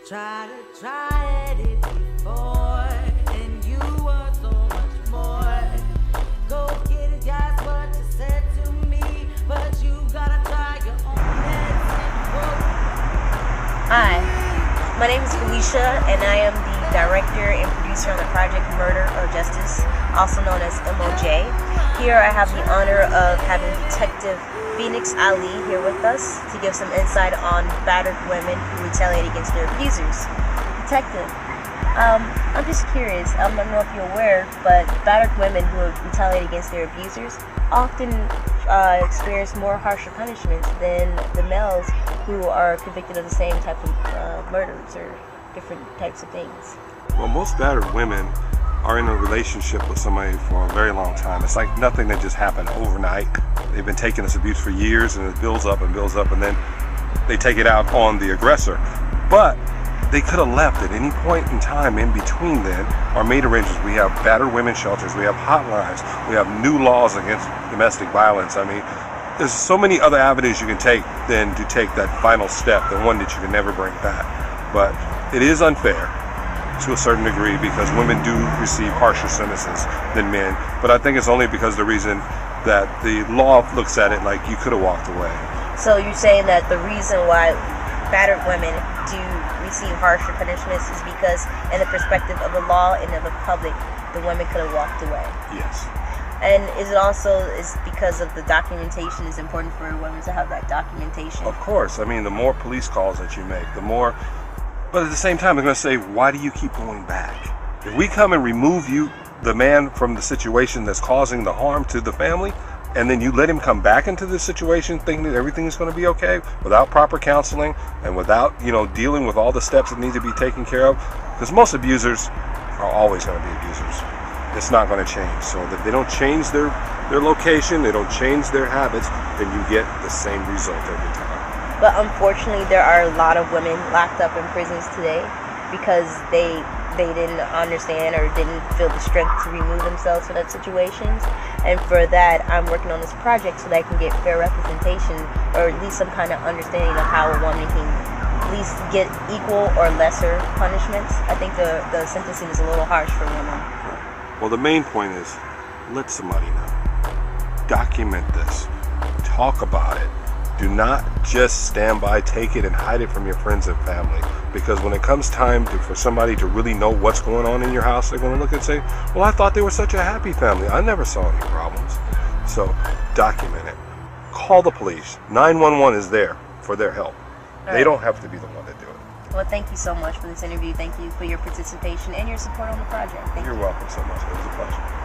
Try it before, and you were so much more. Go get it, guys, what you said to me, but you gotta try your own medicine. Hi, my name is Felecia, and I am the director and producer on the project Murder or Justice, also known as MoJ. Here I have the honor of having Detective Phoenix Ali here with us to give some insight on battered women who retaliate against their abusers. Detective, I'm just curious, I don't know if you're aware, but battered women who retaliate against their abusers often experience more harsher punishments than the males who are convicted of the same type of murders or different types of things. Well, most battered women are in a relationship with somebody for a very long time. It's like nothing that just happened overnight. They've been taking this abuse for years, and it builds up, and then they take it out on the aggressor. But they could have left at any point in time in between then, or made arrangements. We have battered women shelters, we have hotlines, we have new laws against domestic violence. I mean, there's so many other avenues you can take than to take that final step, the one that you can never bring back. But it is unfair to a certain degree because women do receive harsher sentences than men. But I think it's only because the reason that the law looks at it like you could have walked away. So you're saying that the reason why battered women do receive harsher punishments is because, in the perspective of the law and of the public, the women could have walked away? Yes. And is it also because of the documentation is important for women to have that documentation? Of course. I mean, the more police calls that you make, the more. But at the same time, they're going to say, why do you keep going back? If we come and remove you, the man, from the situation that's causing the harm to the family, and then you let him come back into the situation thinking that everything's going to be okay without proper counseling and without, dealing with all the steps that need to be taken care of, because most abusers are always going to be abusers. It's not going to change. So if they don't change their location, they don't change their habits, then you get the same result every time. But unfortunately, there are a lot of women locked up in prisons today because they didn't understand or didn't feel the strength to remove themselves from that situations. And for that, I'm working on this project so that I can get fair representation, or at least some kind of understanding of how a woman can at least get equal or lesser punishments. I think the sentencing is a little harsh for women. Well, the main point is, let somebody know. Document this. Talk about it. Do not just stand by, take it, and hide it from your friends and family. Because when it comes time for somebody to really know what's going on in your house, they're going to look and say, well, I thought they were such a happy family. I never saw any problems. So document it. Call the police. 911 is there for their help. They don't have to be the one to do it. Well, thank you so much for this interview. Thank you for your participation and your support on the project. You're welcome so much. It was a pleasure.